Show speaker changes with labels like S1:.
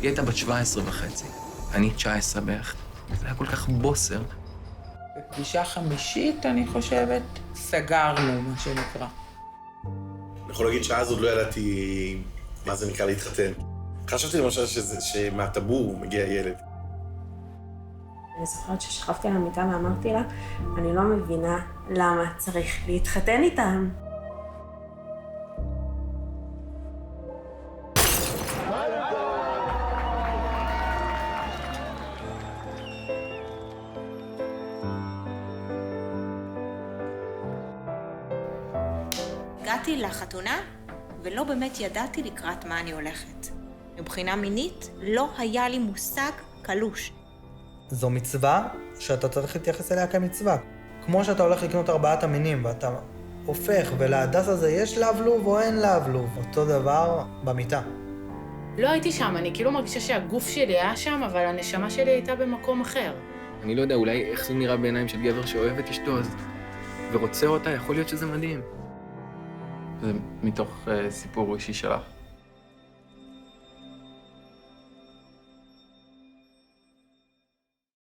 S1: היא הייתה בת 17.5, אני 19 בערך. זה היה כל כך בוסר.
S2: בפגישה חמישית, אני חושבת, סגרנו, מה שנקרא.
S3: אני יכול להגיד שאז עוד לא ידעתי מה זה נקרא להתחתן. חשבתי למשל שמהטבור מגיע ילד.
S4: אני זוכרת ששכבתי על המיטה ואמרתי לה, אני לא מבינה למה צריך להתחתן איתם.
S5: הגעתי לחתונה ולא באמת ידעתי לקראת מה אני הולכת. מבחינה מינית לא היה לי מושג קלוש.
S6: זו מצווה שאתה צריך להתייחס אליה כמצווה. כמו שאתה הולך לקנות 4 המינים ואתה הופך ולהדס הזה יש לבלוב או אין לבלוב. אותו דבר במיטה.
S7: לא הייתי שם, אני כאילו מרגישה שהגוף שלי היה שם, אבל הנשמה שלי הייתה במקום אחר.
S1: אני לא יודע, אולי איך זה נראה בעיניים של גבר שאוהב את אשתו ורוצה אותה, יכול להיות שזה מדהים. זה מתוך סיפור אישי שלך.